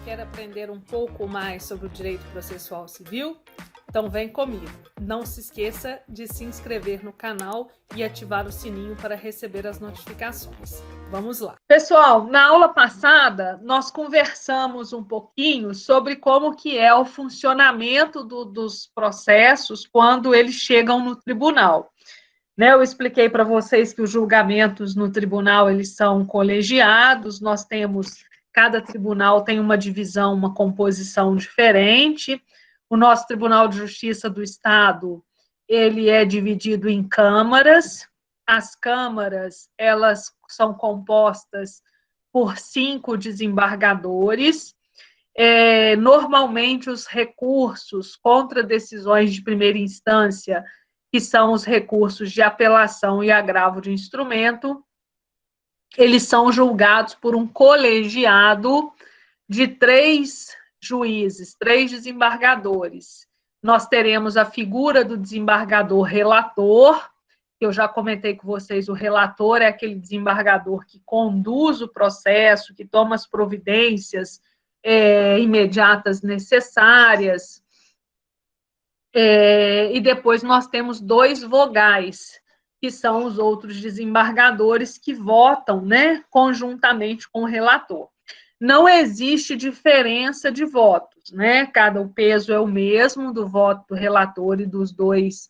Quer aprender um pouco mais sobre o direito processual civil? Então vem comigo. Não se esqueça de se inscrever no canal e ativar o sininho para receber as notificações. Vamos lá. Pessoal, na aula passada, nós conversamos um pouquinho sobre como que é o funcionamento dos processos quando eles chegam no tribunal. Eu expliquei para vocês que os julgamentos no tribunal, eles são colegiados, cada tribunal tem uma divisão, uma composição diferente. O nosso Tribunal de Justiça do Estado, ele é dividido em câmaras. As câmaras, elas são compostas por 5 desembargadores. Normalmente, os recursos contra decisões de primeira instância, que são os recursos de apelação e agravo de instrumento, eles são julgados por um colegiado de 3 juízes, 3 desembargadores. Nós teremos a figura do desembargador relator, que eu já comentei com vocês, o relator é aquele desembargador que conduz o processo, que toma as providências imediatas necessárias. E depois nós temos 2 vogais, que são os outros desembargadores que votam, conjuntamente com o relator. Não existe diferença de votos, o peso é o mesmo do voto do relator e dos 2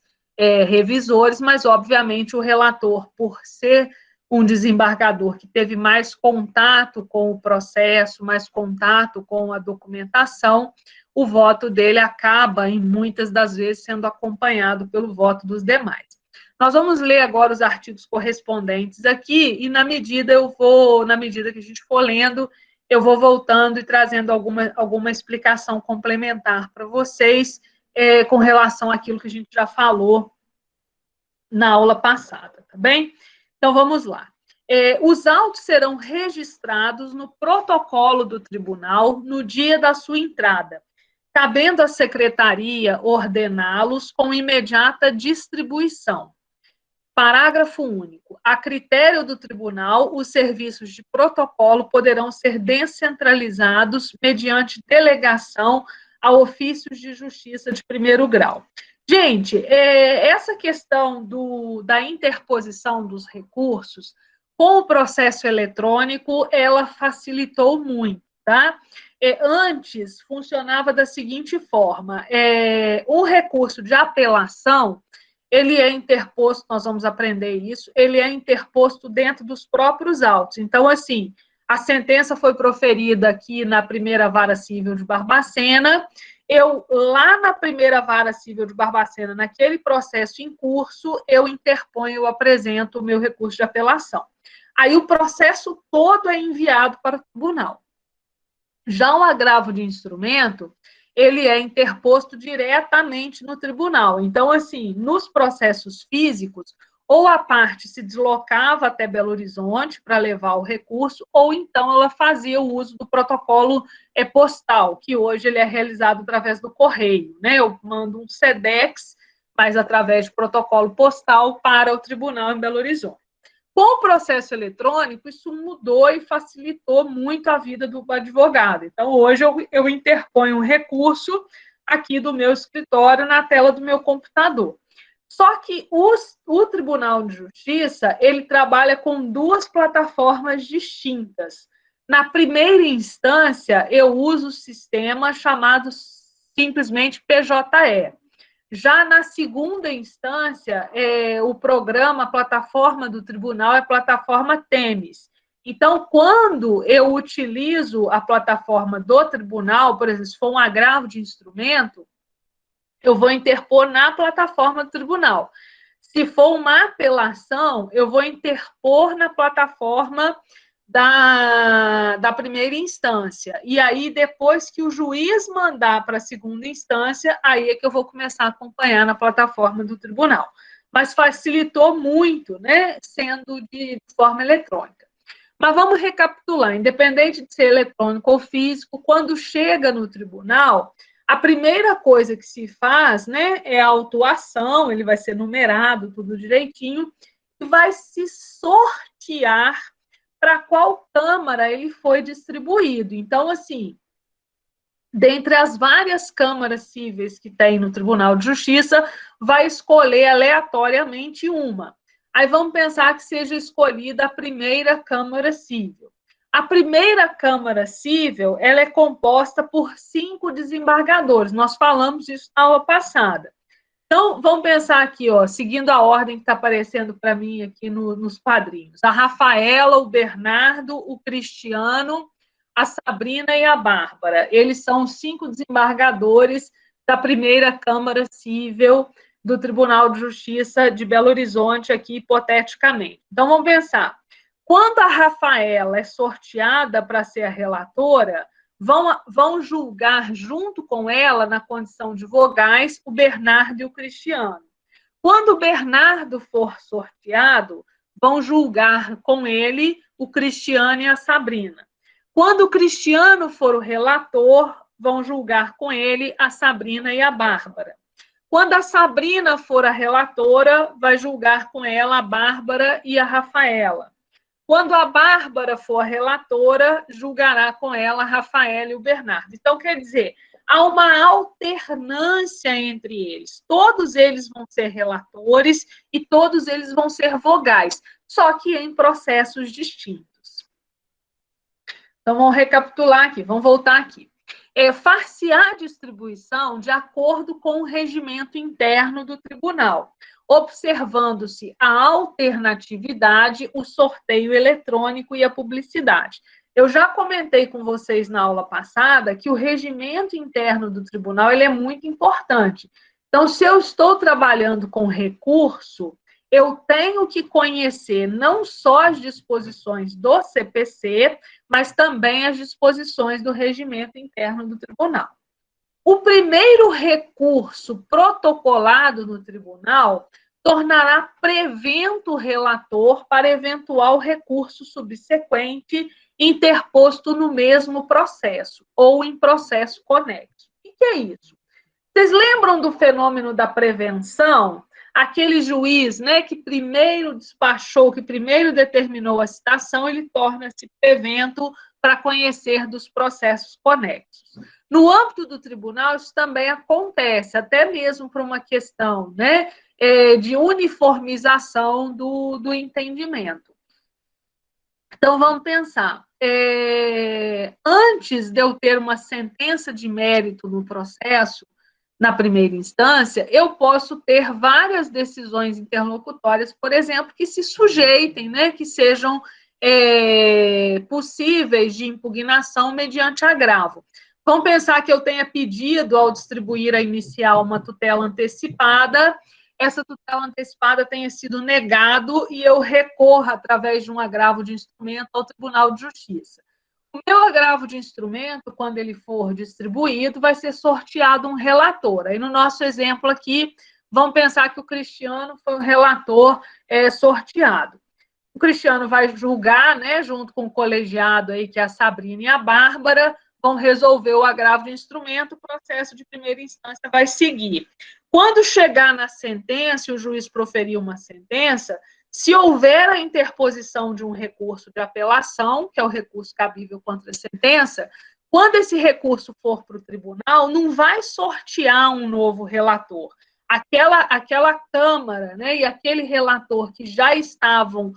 revisores, mas, obviamente, o relator, por ser um desembargador que teve mais contato com o processo, mais contato com a documentação, o voto dele acaba, em muitas das vezes, sendo acompanhado pelo voto dos demais. Nós vamos ler agora os artigos correspondentes aqui, e na medida que a gente for lendo, eu vou voltando e trazendo alguma explicação complementar para vocês, com relação àquilo que a gente já falou na aula passada, tá bem? Então, vamos lá. Os autos serão registrados no protocolo do tribunal no dia da sua entrada, cabendo à secretaria ordená-los com imediata distribuição. Parágrafo único. A critério do tribunal, os serviços de protocolo poderão ser descentralizados mediante delegação a ofícios de justiça de primeiro grau. Gente, essa questão da interposição dos recursos, com o processo eletrônico, ela facilitou muito, tá? Antes, funcionava da seguinte forma, o recurso de apelação, ele é interposto, nós vamos aprender isso, ele é interposto dentro dos próprios autos. Então, assim, a sentença foi proferida aqui na primeira vara civil de Barbacena, lá na primeira vara civil de Barbacena, naquele processo em curso, eu interponho, eu apresento o meu recurso de apelação. Aí o processo todo é enviado para o tribunal. Já o agravo de instrumento, ele é interposto diretamente no tribunal. Então, assim, nos processos físicos, ou a parte se deslocava até Belo Horizonte para levar o recurso, ou então ela fazia o uso do protocolo postal, que hoje ele é realizado através do correio, Eu mando um SEDEX, mas através de protocolo postal para o tribunal em Belo Horizonte. Com o processo eletrônico, isso mudou e facilitou muito a vida do advogado. Então, hoje eu interponho um recurso aqui do meu escritório na tela do meu computador. Só que o Tribunal de Justiça, ele trabalha com 2 plataformas distintas. Na primeira instância, eu uso o sistema chamado simplesmente PJE. Já na segunda instância, o programa, a plataforma do tribunal é a plataforma Temis. Então, quando eu utilizo a plataforma do tribunal, por exemplo, se for um agravo de instrumento, eu vou interpor na plataforma do tribunal. Se for uma apelação, eu vou interpor na plataforma da primeira instância. E aí, depois que o juiz mandar para a segunda instância, aí é que eu vou começar a acompanhar na plataforma do tribunal. Mas facilitou muito, sendo de forma eletrônica. Mas vamos recapitular, independente de ser eletrônico ou físico, quando chega no tribunal, a primeira coisa que se faz, é a autuação, ele vai ser numerado, tudo direitinho, e vai se sortear para qual câmara ele foi distribuído. Então, assim, dentre as várias câmaras cíveis que tem no Tribunal de Justiça, vai escolher aleatoriamente uma. Aí vamos pensar que seja escolhida a primeira Câmara Cível. A primeira Câmara Cível, ela é composta por 5 desembargadores. Nós falamos isso na aula passada. Então, vamos pensar aqui, ó, seguindo a ordem que está aparecendo para mim aqui nos quadrinhos. A Rafaela, o Bernardo, o Cristiano, a Sabrina e a Bárbara. Eles são os 5 desembargadores da primeira Câmara Cível do Tribunal de Justiça de Belo Horizonte, aqui hipoteticamente. Então, vamos pensar. Quando a Rafaela é sorteada para ser a relatora, vão julgar junto com ela, na condição de vogais, o Bernardo e o Cristiano. Quando o Bernardo for sorteado, vão julgar com ele o Cristiano e a Sabrina. Quando o Cristiano for o relator, vão julgar com ele a Sabrina e a Bárbara. Quando a Sabrina for a relatora, vai julgar com ela a Bárbara e a Rafaela. Quando a Bárbara for a relatora, julgará com ela a Rafaela e o Bernardo. Então, quer dizer, há uma alternância entre eles. Todos eles vão ser relatores e todos eles vão ser vogais, só que em processos distintos. Então, vamos recapitular aqui, vamos voltar aqui. Far-se-á a distribuição de acordo com o regimento interno do tribunal, observando-se a alternatividade, o sorteio eletrônico e a publicidade. Eu já comentei com vocês na aula passada que o regimento interno do tribunal ele é muito importante. Então, se eu estou trabalhando com recurso, eu tenho que conhecer não só as disposições do CPC, mas também as disposições do regimento interno do tribunal. O primeiro recurso protocolado no tribunal tornará prevento o relator para eventual recurso subsequente interposto no mesmo processo ou em processo conexo. O que é isso? Vocês lembram do fenômeno da prevenção? Aquele juiz, né, que primeiro despachou, que primeiro determinou a citação, ele torna-se prevento para conhecer dos processos conexos. No âmbito do tribunal, isso também acontece, até mesmo por uma questão, né, de uniformização do entendimento. Então, vamos pensar. Antes de eu ter uma sentença de mérito no processo, na primeira instância, eu posso ter várias decisões interlocutórias, por exemplo, que se sujeitem, né, que sejam possíveis de impugnação mediante agravo. Vamos pensar que eu tenha pedido, ao distribuir a inicial, uma tutela antecipada, essa tutela antecipada tenha sido negado e eu recorra, através de um agravo de instrumento, ao Tribunal de Justiça. O meu agravo de instrumento, quando ele for distribuído, vai ser sorteado um relator. Aí, no nosso exemplo aqui, vamos pensar que o Cristiano foi um relator sorteado. O Cristiano vai julgar, né, junto com o colegiado aí, que é a Sabrina e a Bárbara, vão resolver o agravo de instrumento, o processo de primeira instância vai seguir. Quando chegar na sentença, o juiz proferir uma sentença, se houver a interposição de um recurso de apelação, que é o recurso cabível contra a sentença, quando esse recurso for para o tribunal, não vai sortear um novo relator. Aquela Câmara, né, e aquele relator que já estavam,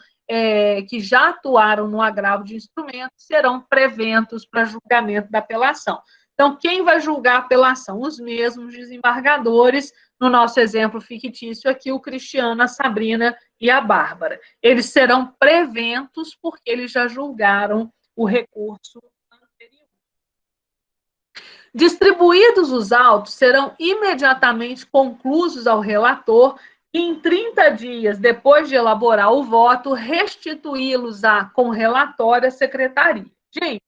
que já atuaram no agravo de instrumento, serão preventos para julgamento da apelação. Então, quem vai julgar a apelação? Os mesmos desembargadores, no nosso exemplo fictício aqui, o Cristiano, a Sabrina e a Bárbara. Eles serão preventos porque eles já julgaram o recurso anterior. Distribuídos os autos, serão imediatamente conclusos ao relator e, em 30 dias depois de elaborar o voto, restituí-los com relatório à secretaria. Gente,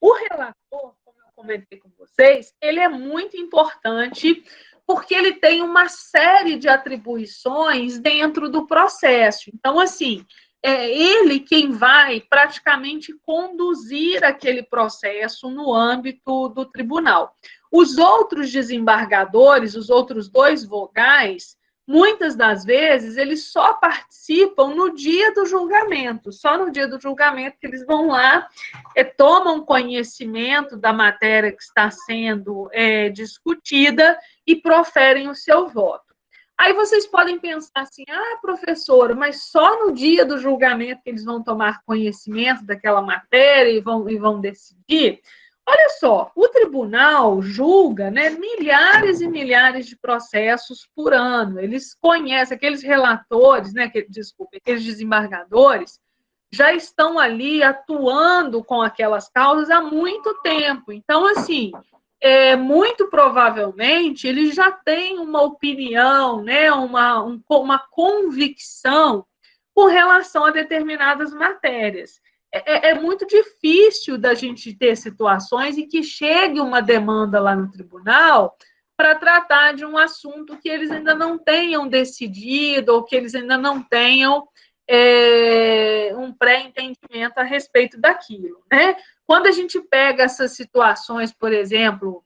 o relator, como eu comentei com vocês, ele é muito importante porque ele tem uma série de atribuições dentro do processo. Então, assim, é ele quem vai praticamente conduzir aquele processo no âmbito do tribunal. Os outros desembargadores, os outros 2 vogais, muitas das vezes, eles só participam no dia do julgamento, só no dia do julgamento que eles vão lá, tomam conhecimento da matéria que está sendo discutida e proferem o seu voto. Aí vocês podem pensar assim, professora, mas só no dia do julgamento que eles vão tomar conhecimento daquela matéria e vão decidir? Olha só, o tribunal julga, né, milhares e milhares de processos por ano. Eles conhecem, aqueles relatores, né, aqueles desembargadores, já estão ali atuando com aquelas causas há muito tempo. Então, assim, muito provavelmente eles já têm uma opinião, né, uma convicção com relação a determinadas matérias. É muito difícil da gente ter situações em que chegue uma demanda lá no tribunal para tratar de um assunto que eles ainda não tenham decidido ou que eles ainda não tenham um pré-entendimento a respeito daquilo, né? Quando a gente pega essas situações, por exemplo,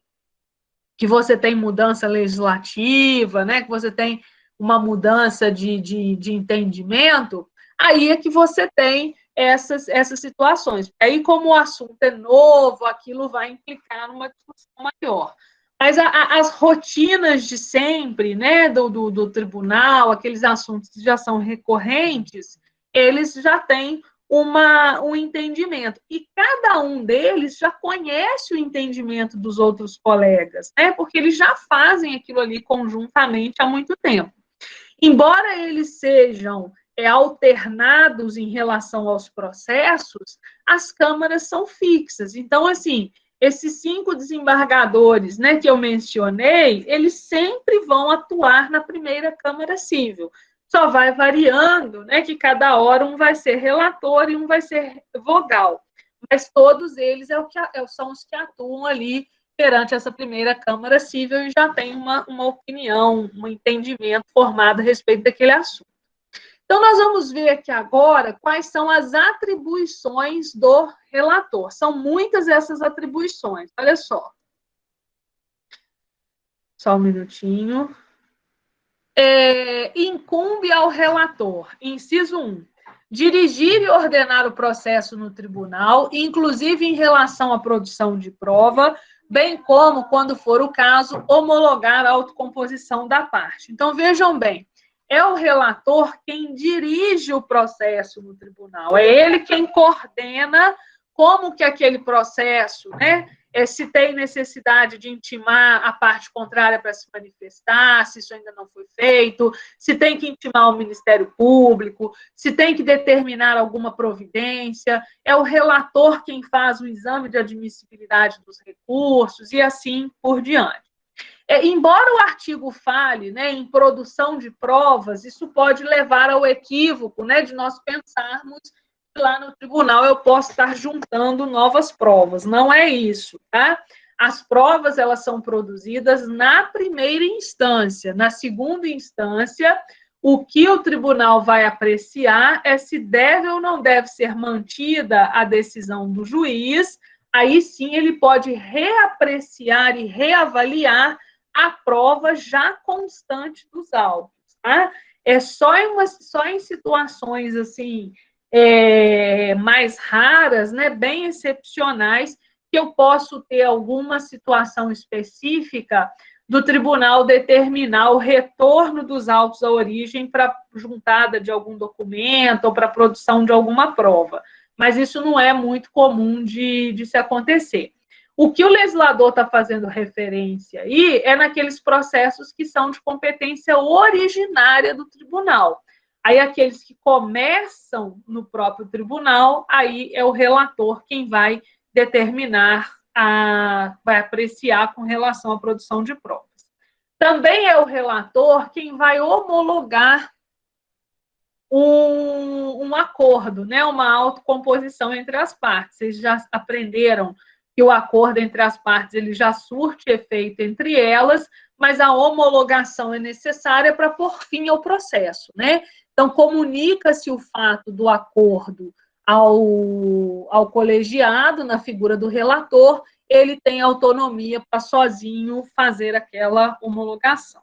que você tem mudança legislativa, né? Que você tem uma mudança de entendimento, aí é que você tem essas situações. Aí, como o assunto é novo, aquilo vai implicar numa discussão maior. Mas as rotinas de sempre, né, do tribunal, aqueles assuntos que já são recorrentes, eles já têm um entendimento. E cada um deles já conhece o entendimento dos outros colegas, né, porque eles já fazem aquilo ali conjuntamente há muito tempo. Embora eles sejam alternados em relação aos processos, as câmaras são fixas. Então, assim, esses 5 desembargadores, né, que eu mencionei, eles sempre vão atuar na primeira Câmara Civil. Só vai variando, né, que cada hora um vai ser relator e um vai ser vogal. Mas todos eles são os que atuam ali perante essa primeira Câmara Civil e já tem uma opinião, um entendimento formado a respeito daquele assunto. Então, nós vamos ver aqui agora quais são as atribuições do relator. São muitas essas atribuições. Olha só. Só um minutinho. Incumbe ao relator, inciso 1, dirigir e ordenar o processo no tribunal, inclusive em relação à produção de prova, bem como, quando for o caso, homologar a autocomposição da parte. Então, vejam bem, é o relator quem dirige o processo no tribunal, é ele quem coordena como que aquele processo, né, se tem necessidade de intimar a parte contrária para se manifestar, se isso ainda não foi feito, se tem que intimar o Ministério Público, se tem que determinar alguma providência, é o relator quem faz o exame de admissibilidade dos recursos e assim por diante. Embora o artigo fale, né, em produção de provas, isso pode levar ao equívoco, né, de nós pensarmos que lá no tribunal eu posso estar juntando novas provas. Não é isso, tá? As provas, elas são produzidas na primeira instância. Na segunda instância, o que o tribunal vai apreciar é se deve ou não deve ser mantida a decisão do juiz. Aí sim ele pode reapreciar e reavaliar a prova já constante dos autos, tá? Só em situações assim mais raras, né, bem excepcionais, que eu posso ter alguma situação específica do tribunal determinar o retorno dos autos à origem para juntada de algum documento ou para produção de alguma prova. Mas isso não é muito comum de se acontecer. O que o legislador está fazendo referência aí é naqueles processos que são de competência originária do tribunal. Aí, aqueles que começam no próprio tribunal, aí é o relator quem vai determinar, vai apreciar com relação à produção de provas. Também é o relator quem vai homologar um acordo, né, uma autocomposição entre as partes. Vocês já aprenderam que o acordo entre as partes ele já surte efeito entre elas, mas a homologação é necessária para pôr fim ao processo, né? Então, comunica-se o fato do acordo ao colegiado, na figura do relator, ele tem autonomia para sozinho fazer aquela homologação.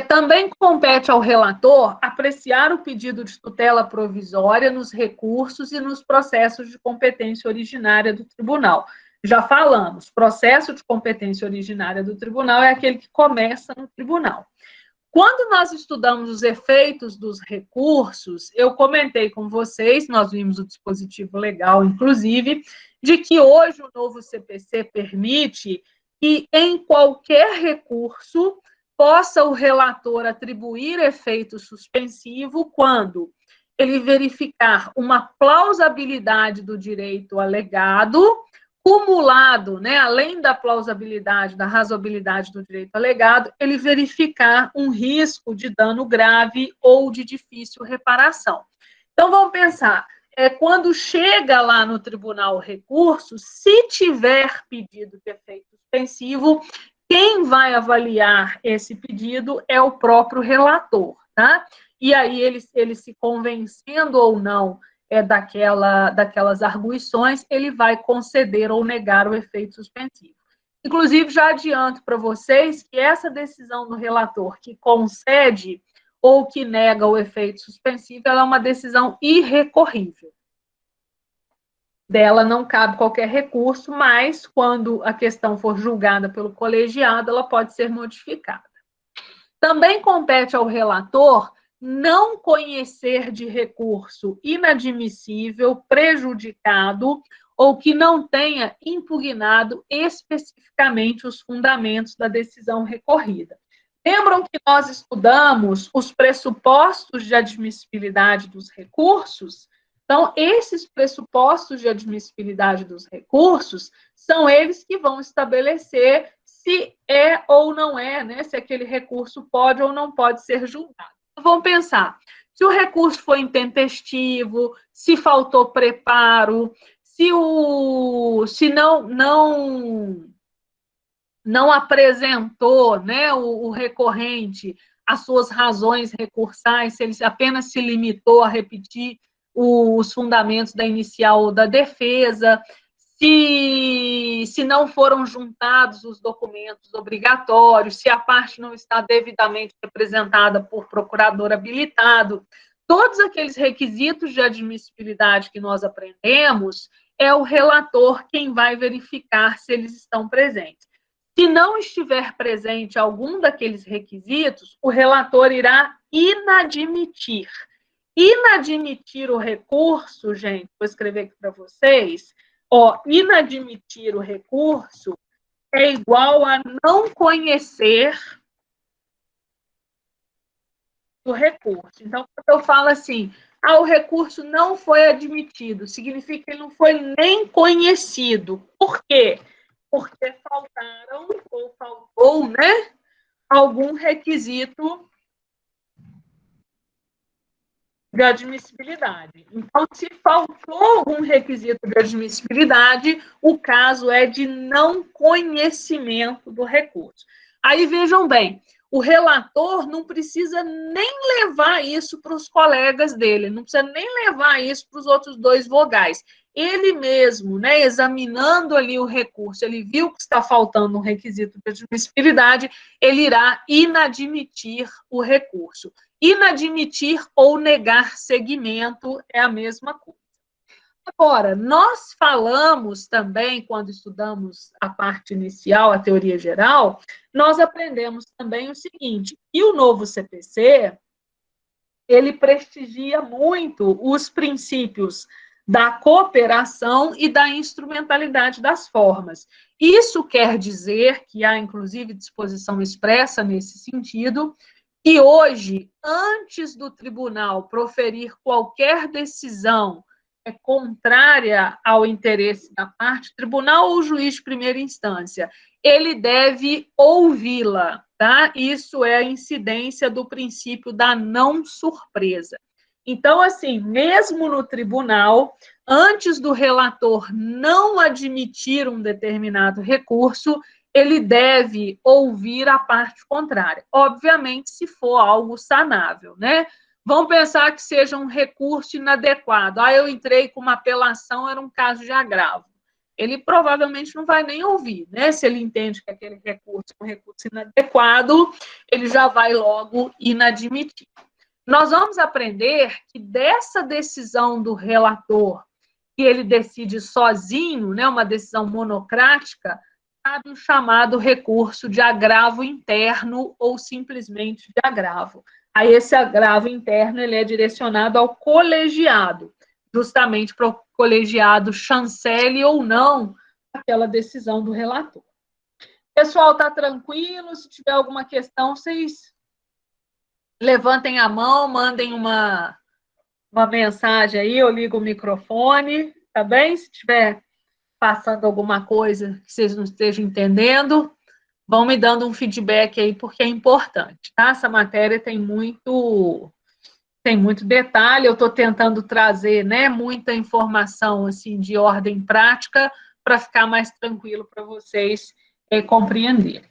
Também compete ao relator apreciar o pedido de tutela provisória nos recursos e nos processos de competência originária do tribunal. Já falamos, processo de competência originária do tribunal é aquele que começa no tribunal. Quando nós estudamos os efeitos dos recursos, eu comentei com vocês, nós vimos o dispositivo legal, inclusive, de que hoje o novo CPC permite que em qualquer recurso possa o relator atribuir efeito suspensivo quando ele verificar uma plausibilidade do direito alegado, cumulado, né, além da plausibilidade, da razoabilidade do direito alegado, ele verificar um risco de dano grave ou de difícil reparação. Então, vamos pensar, quando chega lá no tribunal o recurso, se tiver pedido de efeito suspensivo, quem vai avaliar esse pedido é o próprio relator, tá? E aí, ele se convencendo ou não daquelas arguições, ele vai conceder ou negar o efeito suspensivo. Inclusive, já adianto para vocês que essa decisão do relator que concede ou que nega o efeito suspensivo, ela é uma decisão irrecorrível. Dela não cabe qualquer recurso, mas quando a questão for julgada pelo colegiado, ela pode ser modificada. Também compete ao relator não conhecer de recurso inadmissível, prejudicado ou que não tenha impugnado especificamente os fundamentos da decisão recorrida. Lembram que nós estudamos os pressupostos de admissibilidade dos recursos? Então, esses pressupostos de admissibilidade dos recursos são eles que vão estabelecer se é ou não é, né? Se aquele recurso pode ou não pode ser julgado. Então, vamos pensar, se o recurso foi intempestivo, se faltou preparo, se não apresentou, né, o recorrente as suas razões recursais, se ele apenas se limitou a repetir os fundamentos da inicial ou da defesa, se não foram juntados os documentos obrigatórios, se a parte não está devidamente representada por procurador habilitado, todos aqueles requisitos de admissibilidade que nós aprendemos, é o relator quem vai verificar se eles estão presentes. Se não estiver presente algum daqueles requisitos, o relator irá inadmitir. Inadmitir o recurso, gente, vou escrever aqui para vocês, inadmitir o recurso é igual a não conhecer o recurso. Então, quando eu falo assim, o recurso não foi admitido, significa que ele não foi nem conhecido. Por quê? Porque faltaram, ou faltou, né, algum requisito de admissibilidade. Então, se faltou algum requisito de admissibilidade, o caso é de não conhecimento do recurso. Aí, vejam bem, o relator não precisa nem levar isso para os colegas dele, não precisa nem levar isso para os outros dois vogais. Ele mesmo, né, examinando ali o recurso, ele viu que está faltando um requisito de admissibilidade, ele irá inadmitir o recurso. Inadmitir ou negar seguimento é a mesma coisa. Agora, nós falamos também, quando estudamos a parte inicial, a teoria geral, nós aprendemos também o seguinte, que o novo CPC, ele prestigia muito os princípios da cooperação e da instrumentalidade das formas. Isso quer dizer que há, inclusive, disposição expressa nesse sentido, que hoje, antes do tribunal proferir qualquer decisão contrária ao interesse da parte, tribunal ou juiz de primeira instância, ele deve ouvi-la, tá? Isso é a incidência do princípio da não surpresa. Então, assim, mesmo no tribunal, antes do relator não admitir um determinado recurso, ele deve ouvir a parte contrária. Obviamente, se for algo sanável, né? Vamos pensar que seja um recurso inadequado. Eu entrei com uma apelação, era um caso de agravo. ele provavelmente não vai nem ouvir, né? Se ele entende que aquele recurso é um recurso inadequado, ele já vai logo inadmitir. Nós vamos aprender que dessa decisão do relator, que ele decide sozinho, né, uma decisão monocrática, cabe o chamado recurso de agravo interno ou simplesmente de agravo. Aí esse agravo interno ele é direcionado ao colegiado, justamente para o colegiado chancele ou não aquela decisão do relator. Pessoal, está tranquilo? Se tiver alguma questão, vocês levantem a mão, mandem uma mensagem aí, eu ligo o microfone, tá bem? Se tiver passando alguma coisa que vocês não estejam entendendo, vão me dando um feedback aí, porque é importante, tá? Essa matéria tem muito detalhe, eu estou tentando trazer, né, muita informação assim de ordem prática para ficar mais tranquilo para vocês compreenderem.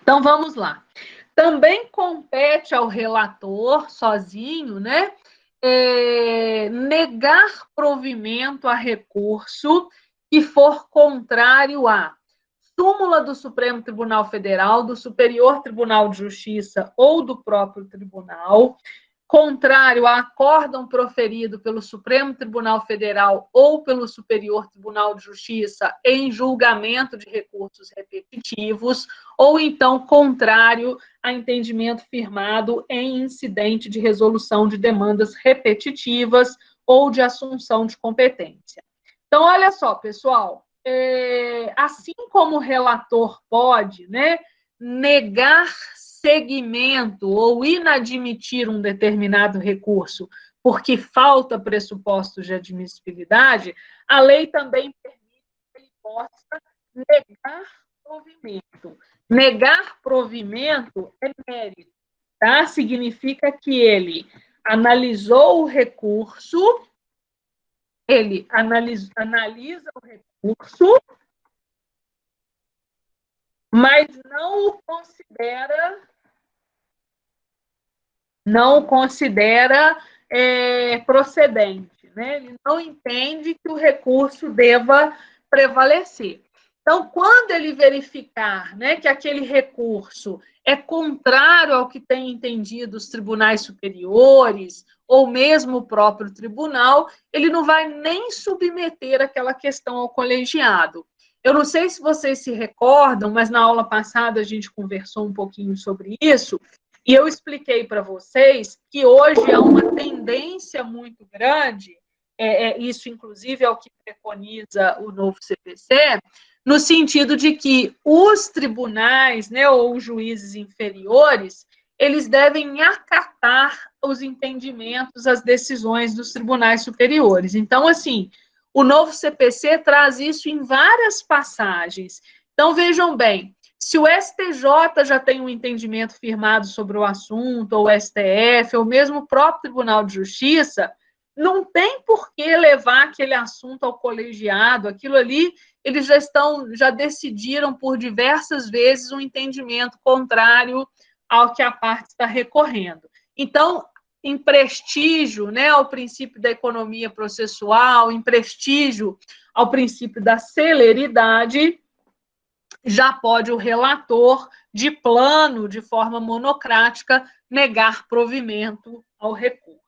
Então vamos lá. Também compete ao relator sozinho, né, negar provimento a recurso que for contrário à súmula do Supremo Tribunal Federal, do Superior Tribunal de Justiça ou do próprio tribunal, contrário a acórdão proferido pelo Supremo Tribunal Federal ou pelo Superior Tribunal de Justiça em julgamento de recursos repetitivos, ou então contrário a entendimento firmado em incidente de resolução de demandas repetitivas ou de assunção de competência. Então, olha só, pessoal, assim como o relator pode, né, negar seguimento ou inadmitir um determinado recurso porque falta pressupostos de admissibilidade, a lei também permite que ele possa negar provimento. Negar provimento é mérito, tá? Significa que ele analisou o recurso, ele analisa o recurso, mas não o considera procedente, né? Ele não entende que o recurso deva prevalecer. Então, quando ele verificar, né, que aquele recurso é contrário ao que têm entendido os tribunais superiores, ou mesmo o próprio tribunal, ele não vai nem submeter aquela questão ao colegiado. Eu não sei se vocês se recordam, mas na aula passada a gente conversou um pouquinho sobre isso, e eu expliquei para vocês que hoje há uma tendência muito grande, isso inclusive é o que preconiza o novo CPC, no sentido de que os tribunais, né, ou os juízes inferiores, eles devem acatar os entendimentos, as decisões dos tribunais superiores. Então, assim, o novo CPC traz isso em várias passagens. Então, vejam bem, se o STJ já tem um entendimento firmado sobre o assunto, ou o STF, ou mesmo o próprio Tribunal de Justiça, não tem por que levar aquele assunto ao colegiado, aquilo ali, eles já decidiram por diversas vezes um entendimento contrário ao que a parte está recorrendo. Então, em prestígio, né, ao princípio da economia processual, em prestígio ao princípio da celeridade, já pode o relator, de plano, de forma monocrática, negar provimento ao recurso.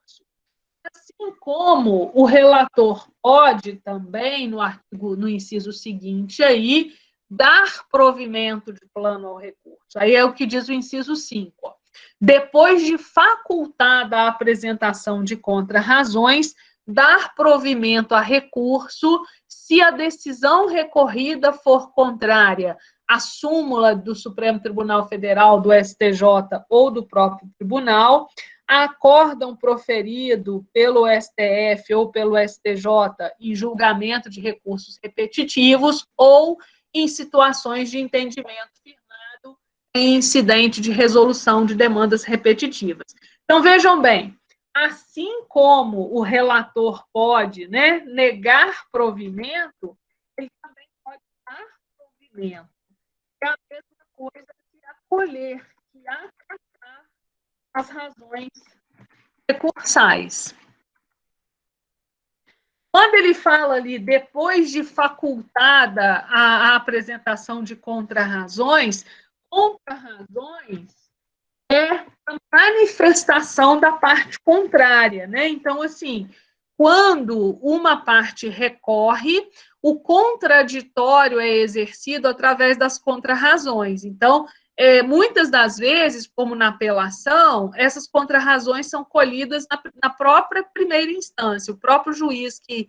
Assim como o relator pode também, no inciso seguinte aí, dar provimento de plano ao recurso. Aí é o que diz o inciso 5. Ó. Depois de facultada a apresentação de contrarrazões, dar provimento a recurso se a decisão recorrida for contrária à súmula do Supremo Tribunal Federal, do STJ ou do próprio tribunal, acórdão proferido pelo STF ou pelo STJ em julgamento de recursos repetitivos ou em situações de entendimento firmado em incidente de resolução de demandas repetitivas. Então, vejam bem, assim como o relator pode, né, negar provimento, ele também pode dar provimento. É a mesma coisa que acolher, que acatar as razões recursais. Quando ele fala ali, depois de facultada a apresentação de contrarrazões é a manifestação da parte contrária, né? Então, assim, quando uma parte recorre, o contraditório é exercido através das contrarrazões. Então, muitas das vezes, como na apelação, essas contrarrazões são colhidas na própria primeira instância. O próprio juiz que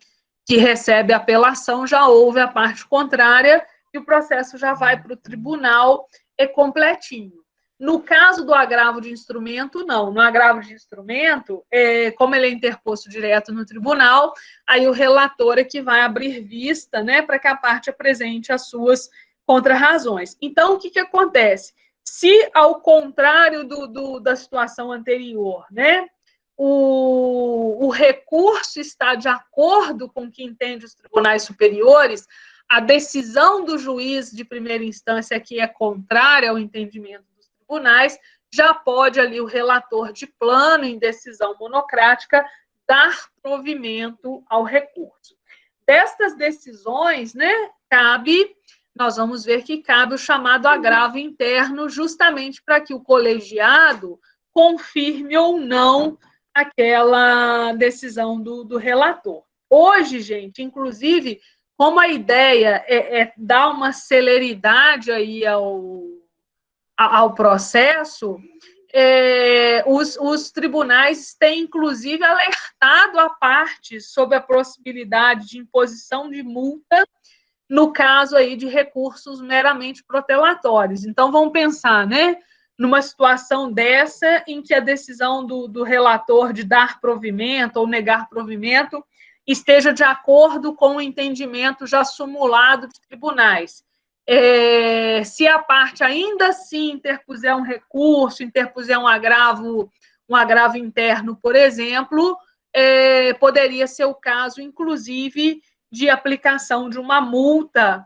recebe a apelação já ouve a parte contrária e o processo já vai para o tribunal completinho. No caso do agravo de instrumento, não. No agravo de instrumento, como ele é interposto direto no tribunal, aí o relator é que vai abrir vista, né, para que a parte apresente as suas contrarrazões. Então, o que acontece? Se, ao contrário da situação anterior, né, o recurso está de acordo com o que entende os tribunais superiores, a decisão do juiz de primeira instância que é contrária ao entendimento dos tribunais, já pode ali o relator de plano em decisão monocrática dar provimento ao recurso. Destas decisões, né, nós vamos ver que cabe o chamado agravo interno, justamente para que o colegiado confirme ou não aquela decisão do relator. Hoje, gente, inclusive, como a ideia é dar uma celeridade aí ao processo, os tribunais têm, inclusive, alertado a parte sobre a possibilidade de imposição de multa no caso aí de recursos meramente protelatórios. Então, vamos pensar, né, numa situação dessa em que a decisão do relator de dar provimento ou negar provimento esteja de acordo com o entendimento já sumulado de tribunais. Se a parte ainda assim interpuser um recurso, interpuser um agravo interno, por exemplo, poderia ser o caso, inclusive, de aplicação de uma multa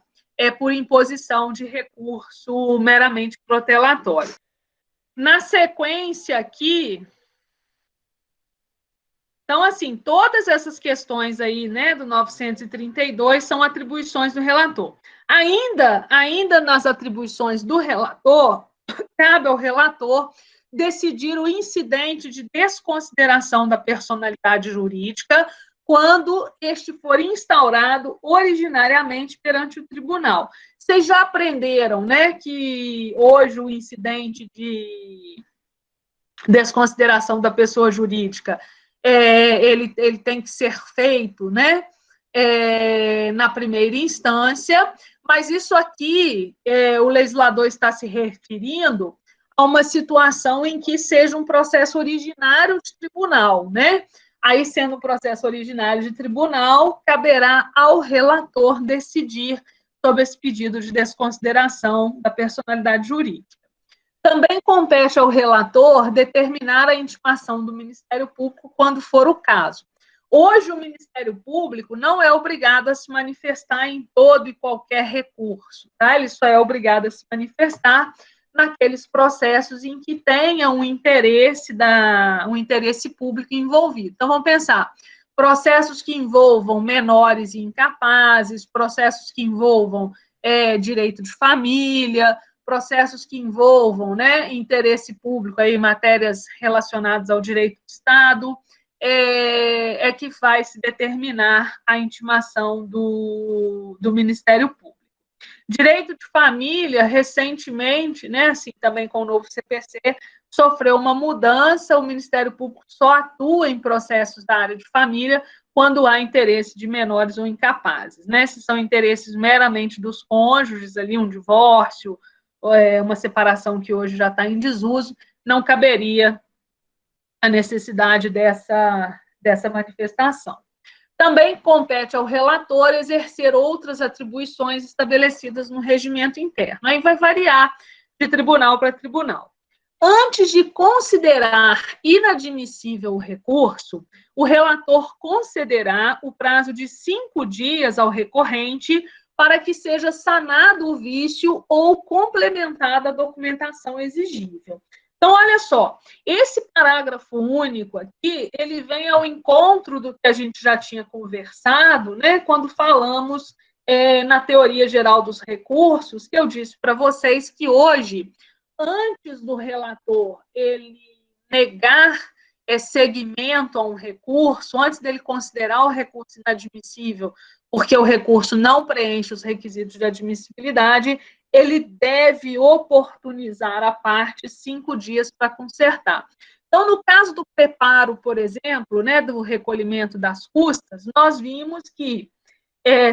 por imposição de recurso meramente protelatório. Na sequência aqui, então, assim, todas essas questões aí, né, do 932 são atribuições do relator. Ainda nas atribuições do relator, cabe ao relator decidir o incidente de desconsideração da personalidade jurídica quando este for instaurado originariamente perante o tribunal. Vocês já aprenderam, né, que hoje o incidente de desconsideração da pessoa jurídica ele tem que ser feito, né, na primeira instância, mas isso aqui, o legislador está se referindo a uma situação em que seja um processo originário de tribunal, né? Aí, sendo um processo originário de tribunal, caberá ao relator decidir sobre esse pedido de desconsideração da personalidade jurídica. Também compete ao relator determinar a intimação do Ministério Público quando for o caso. Hoje, o Ministério Público não é obrigado a se manifestar em todo e qualquer recurso, tá? Ele só é obrigado a se manifestar naqueles processos em que tenha um interesse público envolvido. Então, vamos pensar, processos que envolvam menores e incapazes, processos que envolvam direito de família, processos que envolvam, né, interesse público aí, matérias relacionadas ao direito do Estado, que vai se determinar a intimação do Ministério Público. Direito de família, recentemente, né, assim, também com o novo CPC, sofreu uma mudança, o Ministério Público só atua em processos da área de família quando há interesse de menores ou incapazes, né, se são interesses meramente dos cônjuges, ali um divórcio, uma separação que hoje já está em desuso, não caberia a necessidade dessa manifestação. Também compete ao relator exercer outras atribuições estabelecidas no regimento interno. Aí vai variar de tribunal para tribunal. Antes de considerar inadmissível o recurso, o relator concederá o prazo de 5 dias ao recorrente para que seja sanado o vício ou complementada a documentação exigível. Então, olha só, esse parágrafo único aqui, ele vem ao encontro do que a gente já tinha conversado, né, quando falamos na teoria geral dos recursos, que eu disse para vocês que hoje, antes do relator ele negar seguimento a um recurso, antes dele considerar o recurso inadmissível, porque o recurso não preenche os requisitos de admissibilidade, ele deve oportunizar a parte 5 dias para consertar. Então, no caso do preparo, por exemplo, né, do recolhimento das custas, nós vimos que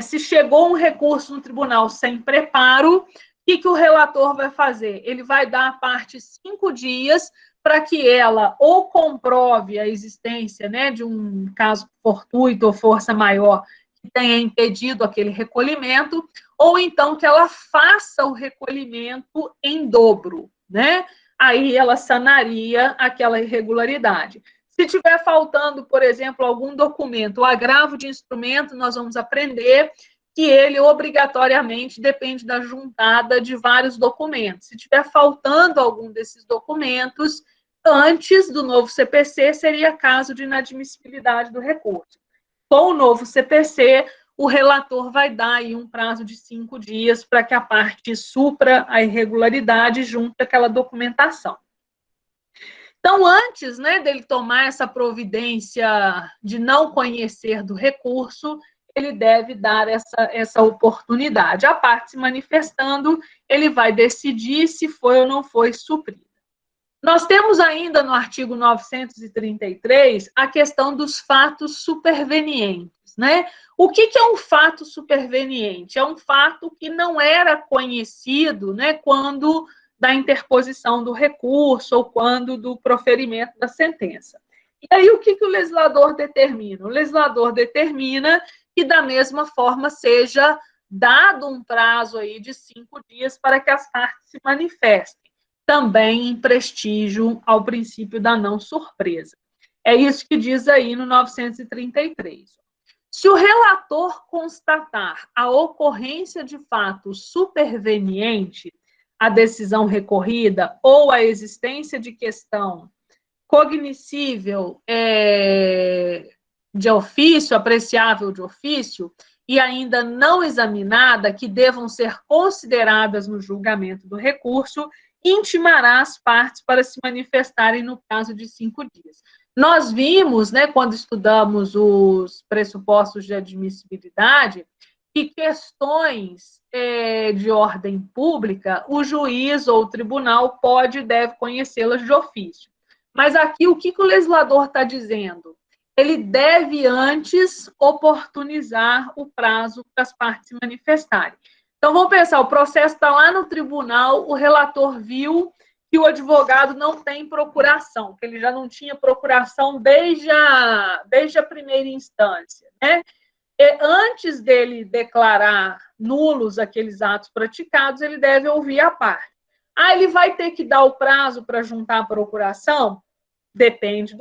se chegou um recurso no tribunal sem preparo, o que o relator vai fazer? Ele vai dar a parte 5 dias para que ela ou comprove a existência, né, de um caso fortuito ou força maior que tenha impedido aquele recolhimento, ou então que ela faça o recolhimento em dobro, né? Aí ela sanaria aquela irregularidade. Se tiver faltando, por exemplo, algum documento, o agravo de instrumento, nós vamos aprender que ele obrigatoriamente depende da juntada de vários documentos. Se tiver faltando algum desses documentos, antes do novo CPC, seria caso de inadmissibilidade do recurso. Com o novo CPC, o relator vai dar aí um prazo de 5 dias para que a parte supra a irregularidade junto àquela documentação. Então, antes, né, dele tomar essa providência de não conhecer do recurso, ele deve dar essa oportunidade. A parte se manifestando, ele vai decidir se foi ou não foi suprida. Nós temos ainda no artigo 933 a questão dos fatos supervenientes, né? O que é um fato superveniente? É um fato que não era conhecido, né, quando da interposição do recurso ou quando do proferimento da sentença. E aí o que o legislador determina? O legislador determina que da mesma forma seja dado um prazo aí de 5 dias para que as partes se manifestem, também em prestígio ao princípio da não surpresa. É isso que diz aí no 933. Se o relator constatar a ocorrência de fato superveniente à decisão recorrida ou a existência de questão cognoscível de ofício, apreciável de ofício, e ainda não examinada, que devam ser consideradas no julgamento do recurso, intimará as partes para se manifestarem no prazo de 5 dias. Nós vimos, né, quando estudamos os pressupostos de admissibilidade, que questões de ordem pública, o juiz ou o tribunal pode e deve conhecê-las de ofício. Mas aqui, o que o legislador está dizendo? Ele deve antes oportunizar o prazo para as partes se manifestarem. Então, vamos pensar, o processo está lá no tribunal, o relator viu que o advogado não tem procuração, que ele já não tinha procuração desde a primeira instância, né? E antes dele declarar nulos aqueles atos praticados, ele deve ouvir a parte. Ele vai ter que dar o prazo para juntar a procuração? Depende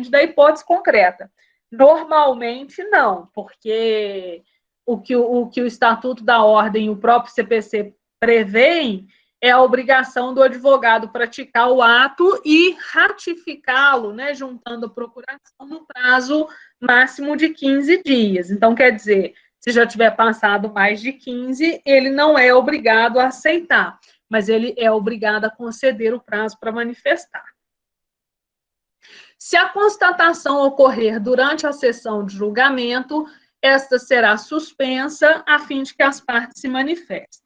da hipótese concreta. Normalmente, não, porque o que o Estatuto da Ordem e o próprio CPC prevêem é a obrigação do advogado praticar o ato e ratificá-lo, né, juntando a procuração no prazo máximo de 15 dias. Então, quer dizer, se já tiver passado mais de 15, ele não é obrigado a aceitar, mas ele é obrigado a conceder o prazo para manifestar. Se a constatação ocorrer durante a sessão de julgamento, esta será suspensa a fim de que as partes se manifestem.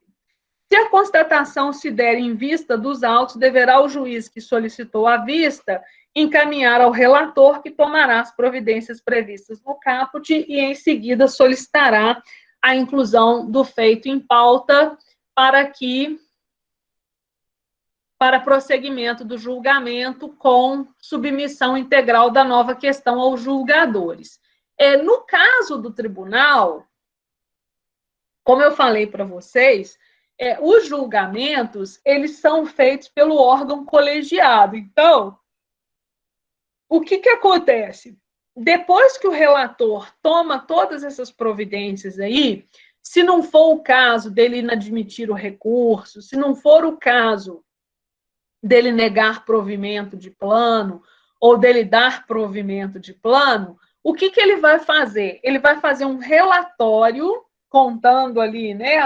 Se a constatação se der em vista dos autos, deverá o juiz que solicitou a vista encaminhar ao relator, que tomará as providências previstas no caput e, em seguida, solicitará a inclusão do feito em pauta para prosseguimento do julgamento com submissão integral da nova questão aos julgadores. No caso do tribunal, como eu falei para vocês, os julgamentos, eles são feitos pelo órgão colegiado. Então, o que acontece? Depois que o relator toma todas essas providências aí, se não for o caso dele inadmitir o recurso, se não for o caso dele negar provimento de plano ou dele dar provimento de plano, o que ele vai fazer? Ele vai fazer um relatório contando ali, né,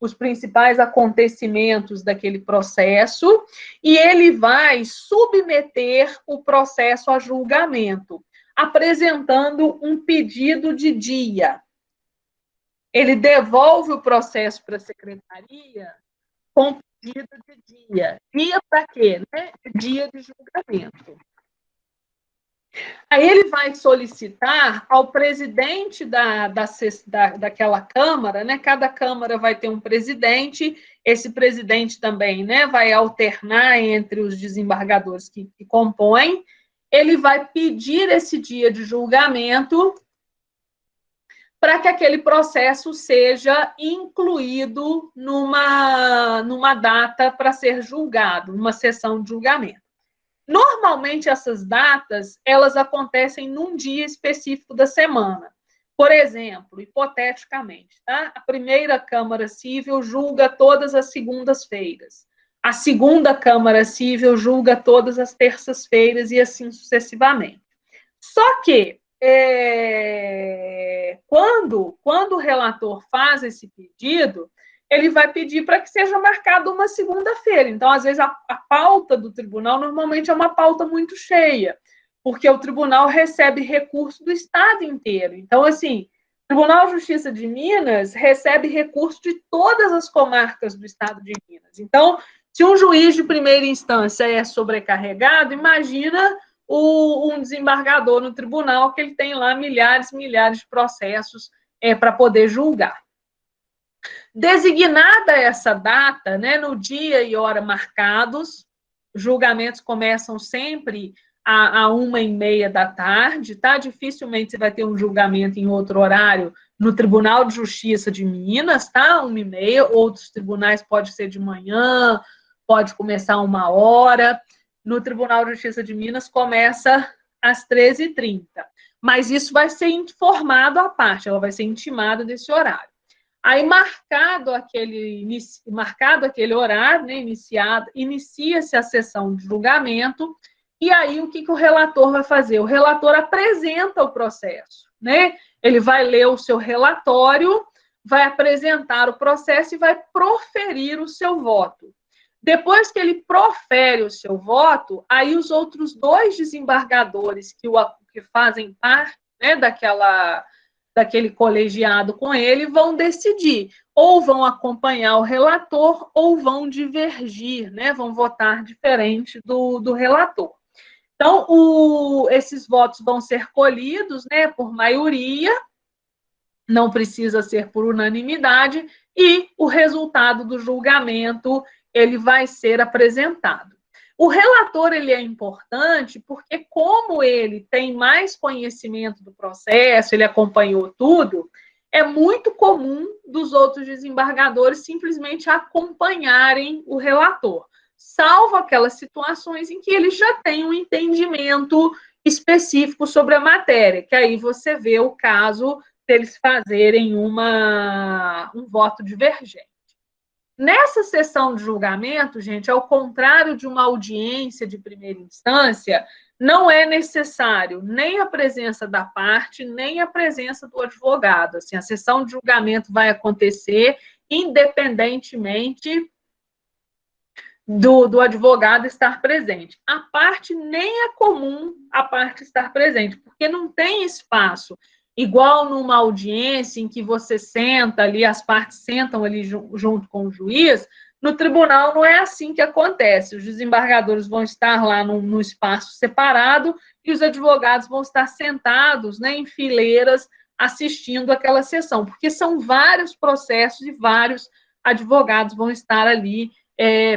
os principais acontecimentos daquele processo e ele vai submeter o processo a julgamento, apresentando um pedido de dia. Ele devolve o processo para a secretaria com pedido de dia. Dia para quê? Né? Dia de julgamento. Aí ele vai solicitar ao presidente daquela Câmara, né? Cada Câmara vai ter um presidente, esse presidente também, né, vai alternar entre os desembargadores que compõem, ele vai pedir esse dia de julgamento para que aquele processo seja incluído numa data para ser julgado, numa sessão de julgamento. Normalmente, essas datas, elas acontecem num dia específico da semana. Por exemplo, hipoteticamente, tá? A primeira Câmara Civil julga todas as segundas-feiras. A segunda Câmara Civil julga todas as terças-feiras e assim sucessivamente. Só que, quando o relator faz esse pedido, ele vai pedir para que seja marcado uma segunda-feira. Então, às vezes, a pauta do tribunal normalmente é uma pauta muito cheia, porque o tribunal recebe recurso do Estado inteiro. Então, assim, o Tribunal de Justiça de Minas recebe recurso de todas as comarcas do Estado de Minas. Então, se um juiz de primeira instância é sobrecarregado, imagina um desembargador no tribunal que ele tem lá milhares de processos para poder julgar. Designada essa data, né, no dia e hora marcados, julgamentos começam sempre a 1h30 da tarde, tá? Dificilmente você vai ter um julgamento em outro horário no Tribunal de Justiça de Minas, tá? 1h30, outros tribunais pode ser de manhã, pode começar 1h. No Tribunal de Justiça de Minas começa às 13h30. Mas isso vai ser informado à parte, ela vai ser intimada desse horário. Aí, marcado aquele horário, né, inicia-se a sessão de julgamento, e aí o que o relator vai fazer? O relator apresenta o processo, né? Ele vai ler o seu relatório, vai apresentar o processo e vai proferir o seu voto. Depois que ele profere o seu voto, aí os outros dois desembargadores que fazem parte, né, daquele colegiado com ele, vão decidir, ou vão acompanhar o relator, ou vão divergir, né? Vão votar diferente do relator. Então, esses votos vão ser colhidos, né, por maioria, não precisa ser por unanimidade, e o resultado do julgamento ele vai ser apresentado. O relator ele é importante porque, como ele tem mais conhecimento do processo, ele acompanhou tudo, é muito comum dos outros desembargadores simplesmente acompanharem o relator, salvo aquelas situações em que eles já têm um entendimento específico sobre a matéria, que aí você vê o caso deles fazerem um voto divergente. Nessa sessão de julgamento, gente, ao contrário de uma audiência de primeira instância, não é necessário nem a presença da parte, nem a presença do advogado. Assim, a sessão de julgamento vai acontecer independentemente do advogado estar presente. A parte nem é comum a parte estar presente, porque não tem espaço igual numa audiência em que você senta ali, as partes sentam ali junto com o juiz. No tribunal não é assim que acontece. Os desembargadores vão estar lá num espaço separado e os advogados vão estar sentados, né, em fileiras assistindo aquela sessão, porque são vários processos e vários advogados vão estar ali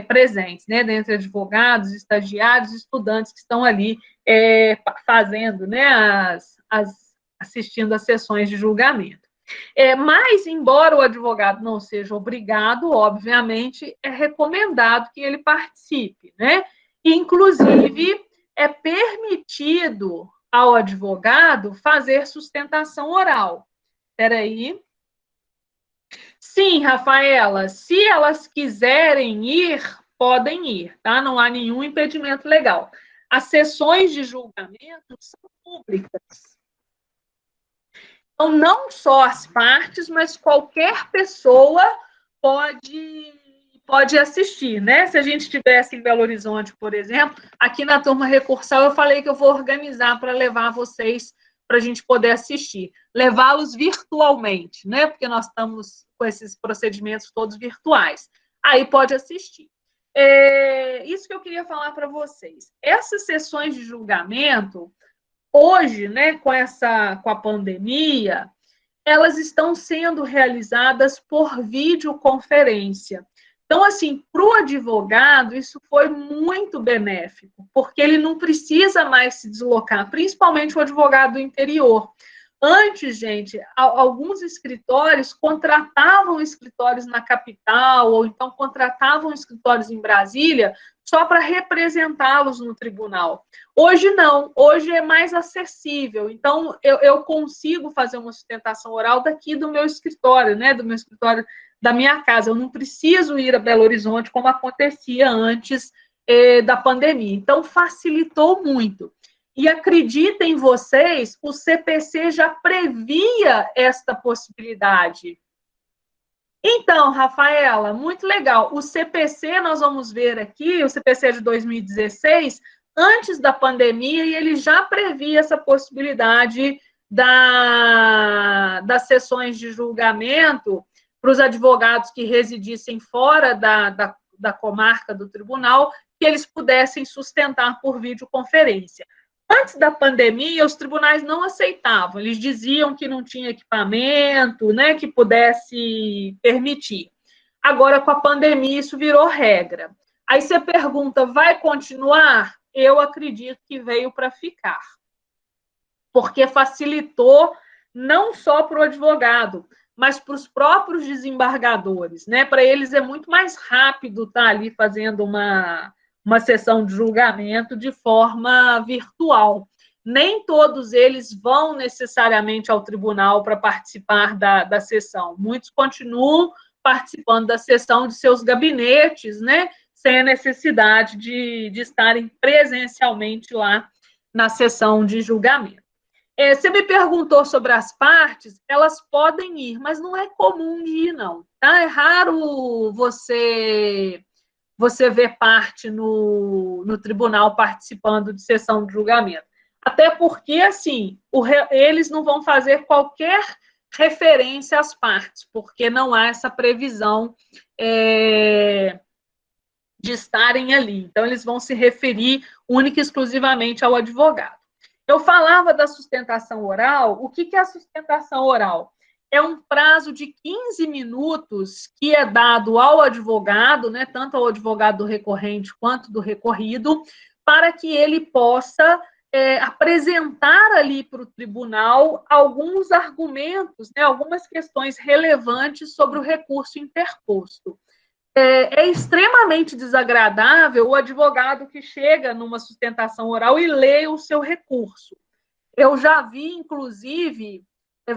presentes, né, dentre advogados, estagiários, estudantes que estão ali fazendo, né, assistindo às sessões de julgamento. Mas, embora o advogado não seja obrigado, obviamente, é recomendado que ele participe, né? Inclusive, é permitido ao advogado fazer sustentação oral. Espera aí. Sim, Rafaela, se elas quiserem ir, podem ir, tá? Não há nenhum impedimento legal. As sessões de julgamento são públicas. Então, não só as partes, mas qualquer pessoa pode assistir, né? Se a gente estivesse em Belo Horizonte, por exemplo, aqui na turma recursal eu falei que eu vou organizar para levar vocês para a gente poder assistir, levá-los virtualmente, né? Porque nós estamos com esses procedimentos todos virtuais. Aí pode assistir. Isso que eu queria falar para vocês. Essas sessões de julgamento, hoje, né, com a pandemia, elas estão sendo realizadas por videoconferência. Então, assim, para o advogado, isso foi muito benéfico, porque ele não precisa mais se deslocar, principalmente o advogado do interior. Antes, gente, alguns escritórios contratavam escritórios na capital, ou então contratavam escritórios em Brasília, só para representá-los no tribunal. Hoje não, hoje é mais acessível. Então, eu consigo fazer uma sustentação oral daqui do meu escritório, né? Do meu escritório, da minha casa. Eu não preciso ir a Belo Horizonte, como acontecia antes da pandemia. Então, facilitou muito. E acreditem vocês, o CPC já previa esta possibilidade. Então, Rafaela, muito legal. O CPC, nós vamos ver aqui, o CPC de 2016, antes da pandemia, e ele já previa essa possibilidade das sessões de julgamento para os advogados que residissem fora da comarca do tribunal, que eles pudessem sustentar por videoconferência. Antes da pandemia, os tribunais não aceitavam, eles diziam que não tinha equipamento, né, que pudesse permitir. Agora, com a pandemia, isso virou regra. Aí você pergunta, vai continuar? Eu acredito que veio para ficar. Porque facilitou não só para o advogado, mas para os próprios desembargadores, né? Para eles é muito mais rápido estar ali fazendo uma sessão de julgamento de forma virtual. Nem todos eles vão necessariamente ao tribunal para participar da sessão. Muitos continuam participando da sessão de seus gabinetes, né? Sem a necessidade de estarem presencialmente lá na sessão de julgamento. Você me perguntou sobre as partes, elas podem ir, mas não é comum de ir, não. Tá? É raro você ver parte no tribunal participando de sessão de julgamento. Até porque, assim, eles não vão fazer qualquer referência às partes, porque não há essa previsão de estarem ali. Então, eles vão se referir única e exclusivamente ao advogado. Eu falava da sustentação oral. O que é a sustentação oral? É um prazo de 15 minutos que é dado ao advogado, né, tanto ao advogado do recorrente quanto do recorrido, para que ele possa apresentar ali para o tribunal alguns argumentos, né, algumas questões relevantes sobre o recurso interposto. É extremamente desagradável o advogado que chega numa sustentação oral e lê o seu recurso. Eu já vi, inclusive,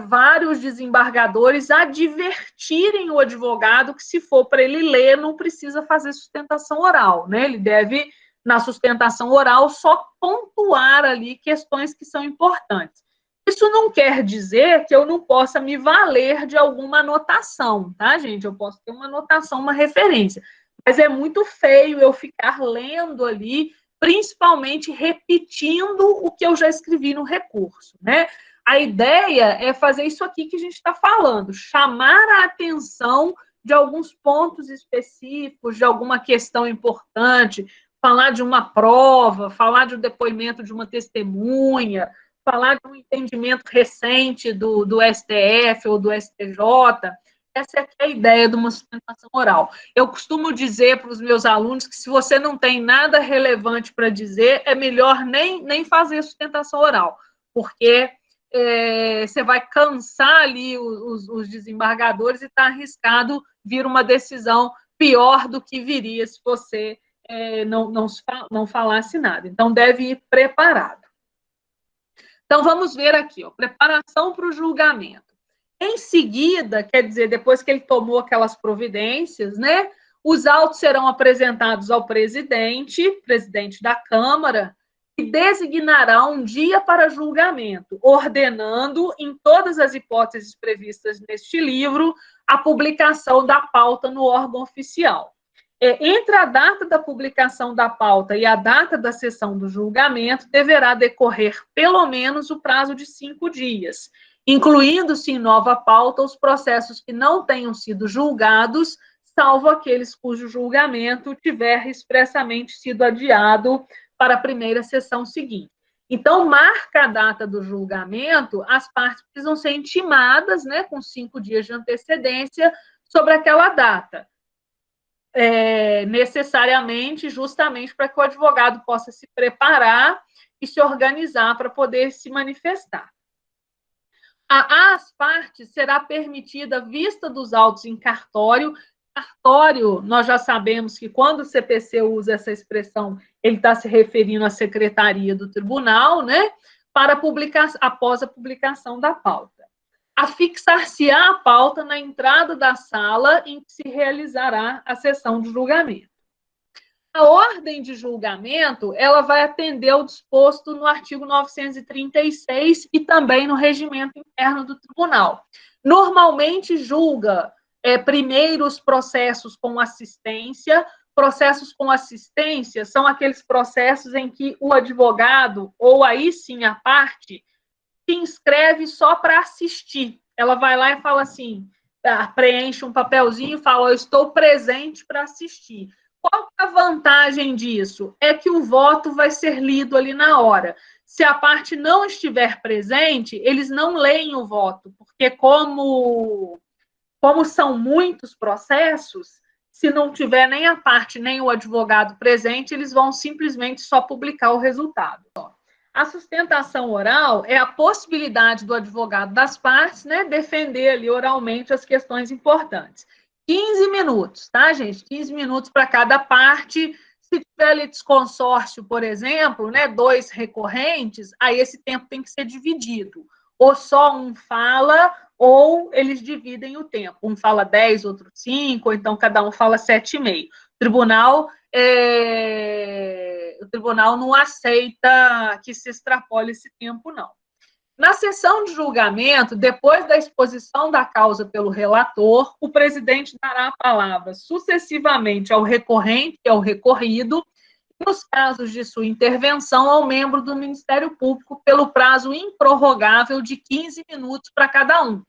vários desembargadores advertirem o advogado que, se for para ele ler, não precisa fazer sustentação oral, né? Ele deve, na sustentação oral, só pontuar ali questões que são importantes. Isso não quer dizer que eu não possa me valer de alguma anotação, tá, gente? Eu posso ter uma anotação, uma referência, mas é muito feio eu ficar lendo ali, principalmente repetindo o que eu já escrevi no recurso, né? A ideia é fazer isso aqui que a gente está falando, chamar a atenção de alguns pontos específicos, de alguma questão importante, falar de uma prova, falar de um depoimento de uma testemunha, falar de um entendimento recente do STF ou do STJ. Essa é a ideia de uma sustentação oral. Eu costumo dizer para os meus alunos que, se você não tem nada relevante para dizer, é melhor nem fazer sustentação oral, porque você vai cansar ali os desembargadores e está arriscado vir uma decisão pior do que viria se você não falasse nada. Então, deve ir preparado. Então, vamos ver aqui, ó, preparação para o julgamento. Em seguida, quer dizer, depois que ele tomou aquelas providências, né, Os autos serão apresentados ao presidente da Câmara, que designará um dia para julgamento, ordenando, em todas as hipóteses previstas neste livro, a publicação da pauta no órgão oficial. Entre a data da publicação da pauta e a data da sessão do julgamento, deverá decorrer pelo menos o prazo de 5 dias, incluindo-se em nova pauta os processos que não tenham sido julgados, salvo aqueles cujo julgamento tiver expressamente sido adiado para a primeira sessão seguinte. Então, marca a data do julgamento, as partes precisam ser intimadas, né, com 5 dias de antecedência sobre aquela data. Necessariamente, justamente para que o advogado possa se preparar e se organizar para poder se manifestar. Às partes será permitida a vista dos autos em cartório. Cartório, nós já sabemos que quando o CPC usa essa expressão, ele está se referindo à secretaria do tribunal, né, para após a publicação da pauta. Afixar-se-á a pauta na entrada da sala em que se realizará a sessão de julgamento. A ordem de julgamento, ela vai atender ao disposto no artigo 936 e também no regimento interno do tribunal. Normalmente julga primeiro os processos com assistência. Processos com assistência são aqueles processos em que o advogado, ou aí sim a parte, se inscreve só para assistir. Ela vai lá e fala assim, preenche um papelzinho e fala, eu estou presente para assistir. Qual é a vantagem disso? É que o voto vai ser lido ali na hora. Se a parte não estiver presente, eles não leem o voto, porque como são muitos processos, se não tiver nem a parte nem o advogado presente, eles vão simplesmente só publicar o resultado. A sustentação oral é a possibilidade do advogado das partes, né, defender ali oralmente as questões importantes. 15 minutos, tá, gente? 15 minutos para cada parte. Se tiver ali desconsórcio, por exemplo, né, 2 recorrentes, aí esse tempo tem que ser dividido. Ou só um fala, ou eles dividem o tempo. Um fala 10, outro 5, ou então cada um fala 7,5. O tribunal não aceita que se extrapole esse tempo, não. Na sessão de julgamento, depois da exposição da causa pelo relator, o presidente dará a palavra sucessivamente ao recorrente e ao recorrido, e, nos casos de sua intervenção, ao membro do Ministério Público, pelo prazo improrrogável de 15 minutos para cada um,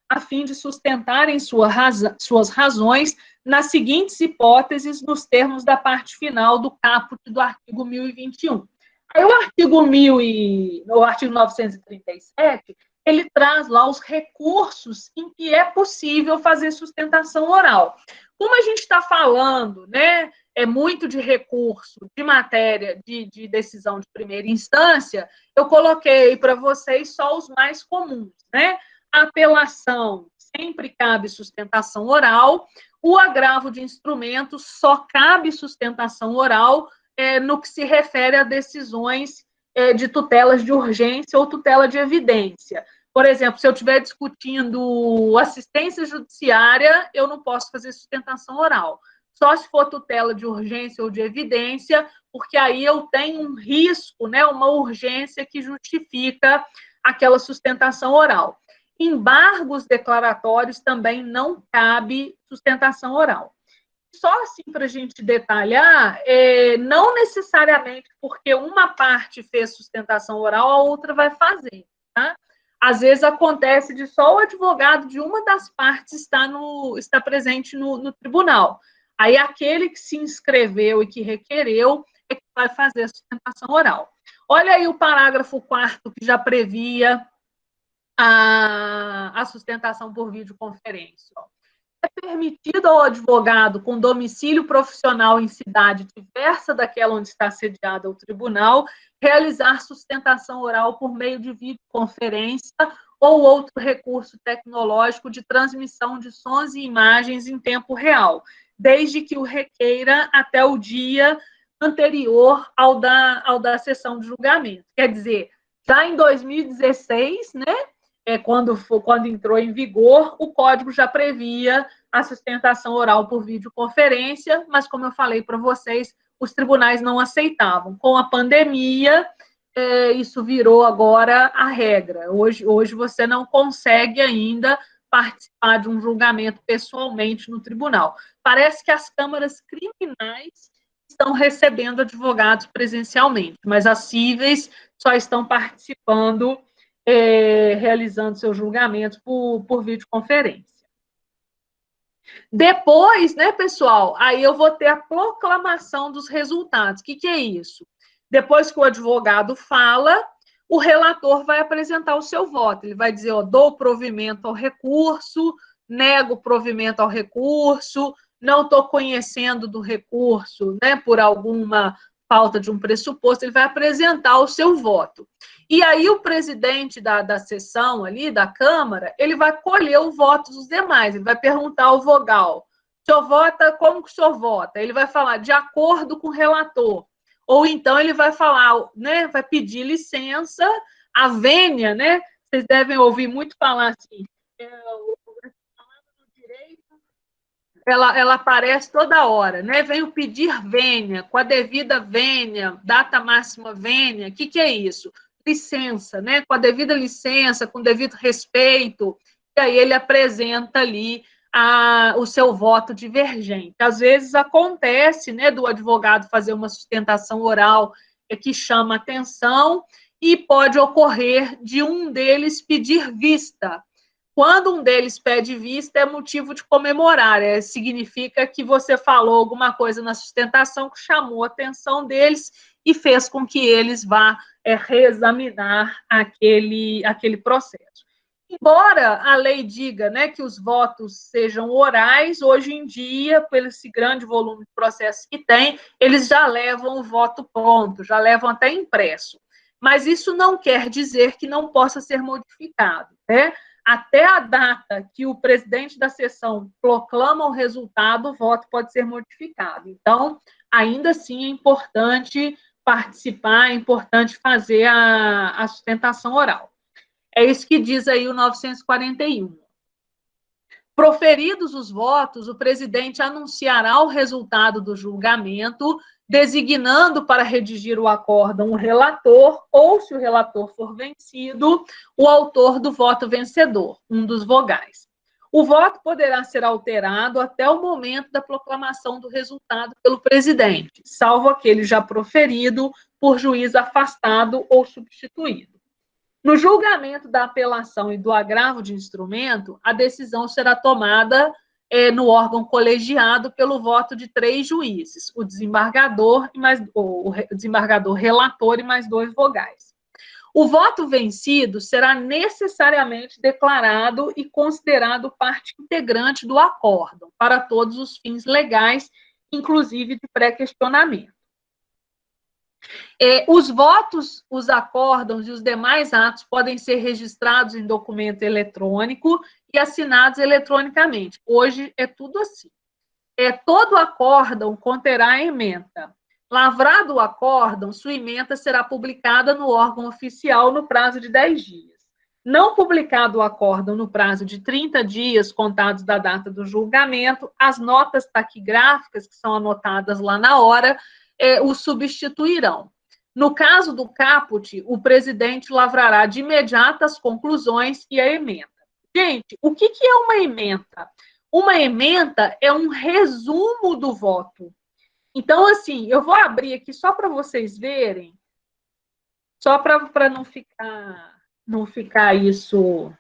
a fim de sustentarem suas razões nas seguintes hipóteses, nos termos da parte final do caput do artigo 1021. Aí o artigo 937, ele traz lá os recursos em que é possível fazer sustentação oral. Como a gente está falando, né, é muito de recurso, de matéria de decisão de primeira instância, eu coloquei para vocês só os mais comuns, né? A apelação sempre cabe sustentação oral, o agravo de instrumentos só cabe sustentação oral no que se refere a decisões de tutelas de urgência ou tutela de evidência. Por exemplo, se eu estiver discutindo assistência judiciária, eu não posso fazer sustentação oral. Só se for tutela de urgência ou de evidência, porque aí eu tenho um risco, né, uma urgência que justifica aquela sustentação oral. Embargos declaratórios também não cabe sustentação oral. Só assim para a gente detalhar, não necessariamente porque uma parte fez sustentação oral, a outra vai fazer, tá? Às vezes acontece de só o advogado de uma das partes está presente no tribunal. Aí aquele que se inscreveu e que requereu é que vai fazer a sustentação oral. Olha aí o parágrafo 4º que já previa a sustentação por videoconferência. É permitido ao advogado com domicílio profissional em cidade diversa daquela onde está sediado o tribunal realizar sustentação oral por meio de videoconferência ou outro recurso tecnológico de transmissão de sons e imagens em tempo real, desde que o requeira até o dia anterior ao da sessão de julgamento. Quer dizer, já em 2016, né, quando entrou em vigor, o código já previa a sustentação oral por videoconferência, mas, como eu falei para vocês, os tribunais não aceitavam. Com a pandemia, isso virou agora a regra. Hoje você não consegue ainda participar de um julgamento pessoalmente no tribunal. Parece que as câmaras criminais estão recebendo advogados presencialmente, mas as cíveis só estão participando, realizando seus julgamentos por videoconferência. Depois, né, pessoal, aí eu vou ter a proclamação dos resultados. O que é isso? Depois que o advogado fala, o relator vai apresentar o seu voto. Ele vai dizer, dou provimento ao recurso, nego provimento ao recurso, não estou conhecendo do recurso, né, por alguma falta de um pressuposto, ele vai apresentar o seu voto. E aí o presidente da sessão ali, da Câmara, ele vai colher o voto dos demais, ele vai perguntar ao vogal, o senhor vota, como que o senhor vota? Ele vai falar, de acordo com o relator. Ou então ele vai falar, né, vai pedir licença, a vênia, né, vocês devem ouvir muito falar assim, ela aparece toda hora, né? Venho pedir vênia, com a devida vênia, data máxima vênia, o que é isso? Licença, né? Com a devida licença, com o devido respeito, e aí ele apresenta ali o seu voto divergente. Às vezes acontece, né, do advogado fazer uma sustentação oral que chama atenção e pode ocorrer de um deles pedir vista. Quando um deles pede vista, é motivo de comemorar, significa que você falou alguma coisa na sustentação que chamou a atenção deles e fez com que eles vá reexaminar aquele processo. Embora a lei diga, né, que os votos sejam orais, hoje em dia, pelo esse grande volume de processos que tem, eles já levam o voto pronto, já levam até impresso. Mas isso não quer dizer que não possa ser modificado, né? Até a data que o presidente da sessão proclama o resultado, o voto pode ser modificado. Então, ainda assim, é importante participar, é importante fazer a sustentação oral. É isso que diz aí o 941. Proferidos os votos, o presidente anunciará o resultado do julgamento, designando para redigir o acórdão o relator, ou, se o relator for vencido, o autor do voto vencedor, um dos vogais. O voto poderá ser alterado até o momento da proclamação do resultado pelo presidente, salvo aquele já proferido por juiz afastado ou substituído. No julgamento da apelação e do agravo de instrumento, a decisão será tomada no órgão colegiado pelo voto de 3 juízes, o desembargador relator e mais 2 vogais. O voto vencido será necessariamente declarado e considerado parte integrante do acórdão, para todos os fins legais, inclusive de pré-questionamento. Os votos, os acórdãos e os demais atos podem ser registrados em documento eletrônico e assinados eletronicamente. Hoje é tudo assim. Todo acórdão conterá ementa. Lavrado o acórdão, sua ementa será publicada no órgão oficial no prazo de 10 dias. Não publicado o acórdão no prazo de 30 dias, contados da data do julgamento, as notas taquigráficas, que são anotadas lá na hora, o substituirão. No caso do caput, o presidente lavrará de imediato as conclusões e a ementa. Gente, o que é uma ementa? Uma ementa é um resumo do voto. Então, assim, eu vou abrir aqui só para vocês verem, só para não ficar isso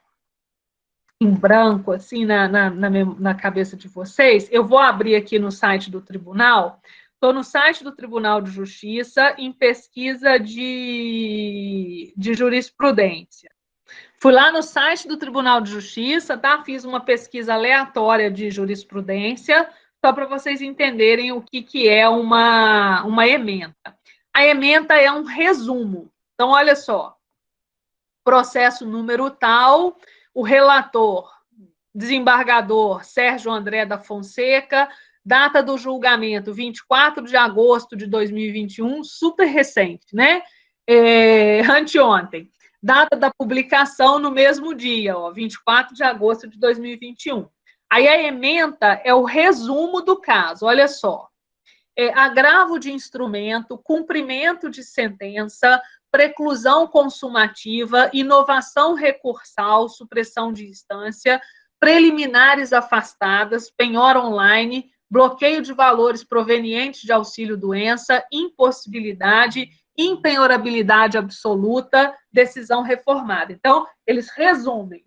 em branco, assim, na cabeça de vocês. Eu vou abrir aqui no site do tribunal. Estou no site do Tribunal de Justiça em pesquisa de jurisprudência. Fui lá no site do Tribunal de Justiça, tá? Fiz uma pesquisa aleatória de jurisprudência, só para vocês entenderem o que é uma ementa. A ementa é um resumo. Então, olha só. Processo número tal, o relator, desembargador Sérgio André da Fonseca, data do julgamento, 24 de agosto de 2021, super recente, né? Anteontem. Data da publicação no mesmo dia, ó, 24 de agosto de 2021. Aí a ementa é o resumo do caso, olha só. Agravo de instrumento, cumprimento de sentença, preclusão consumativa, inovação recursal, supressão de instância, preliminares afastadas, penhora online, bloqueio de valores provenientes de auxílio-doença, impossibilidade, impenhorabilidade absoluta, decisão reformada. Então, eles resumem.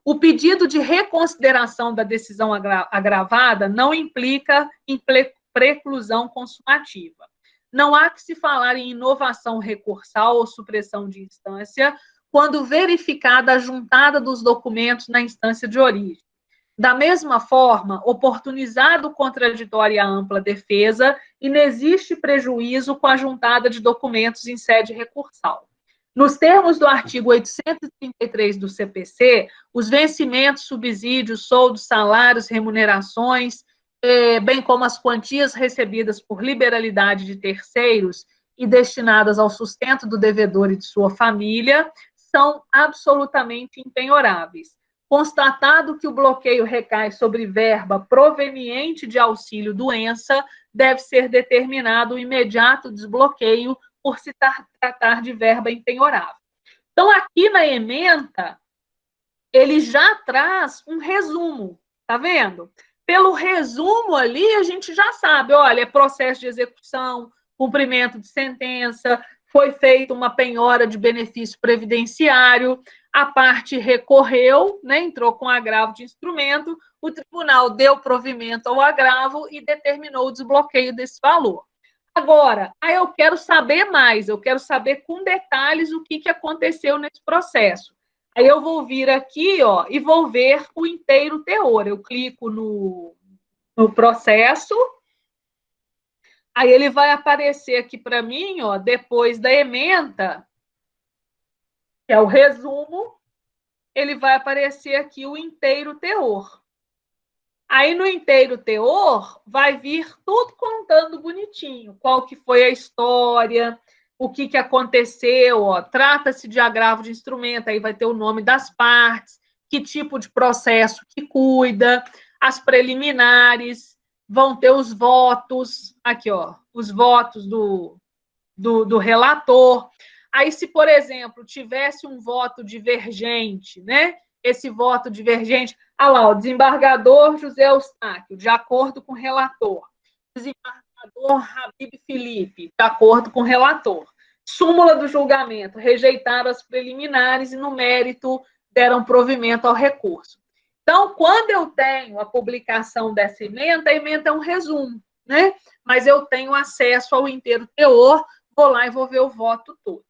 O pedido de reconsideração da decisão agravada não implica em preclusão consumativa. Não há que se falar em inovação recursal ou supressão de instância quando verificada a juntada dos documentos na instância de origem. Da mesma forma, oportunizado o contraditório e a ampla defesa, inexiste prejuízo com a juntada de documentos em sede recursal. Nos termos do artigo 833 do CPC, os vencimentos, subsídios, soldos, salários, remunerações, bem como as quantias recebidas por liberalidade de terceiros e destinadas ao sustento do devedor e de sua família, são absolutamente impenhoráveis. Constatado que o bloqueio recai sobre verba proveniente de auxílio-doença, deve ser determinado o imediato desbloqueio por se tratar de verba impenhorável. Então, aqui na ementa, ele já traz um resumo, tá vendo? Pelo resumo ali, a gente já sabe, olha, é processo de execução, cumprimento de sentença, foi feita uma penhora de benefício previdenciário, a parte recorreu, né, entrou com agravo de instrumento, o tribunal deu provimento ao agravo e determinou o desbloqueio desse valor. Agora, aí eu quero saber mais, eu quero saber com detalhes o que aconteceu nesse processo. Aí eu vou vir aqui, ó, e vou ver o inteiro teor. Eu clico no processo, aí ele vai aparecer aqui para mim, ó, depois da ementa, que é o resumo, ele vai aparecer aqui o inteiro teor. Aí no inteiro teor vai vir tudo contando bonitinho, qual que foi a história, o que aconteceu, ó, trata-se de agravo de instrumento, aí vai ter o nome das partes, que tipo de processo que cuida, as preliminares, vão ter os votos, aqui, ó, os votos do relator. Aí, se, por exemplo, tivesse um voto divergente, né? Esse voto divergente, lá, o desembargador José Eustáquio, de acordo com o relator. Desembargador Habib Felipe, de acordo com o relator. Súmula do julgamento, rejeitaram as preliminares e, no mérito, deram provimento ao recurso. Então, quando eu tenho a publicação dessa ementa, a ementa é um resumo, né? Mas eu tenho acesso ao inteiro teor, vou lá e vou ver o voto todo.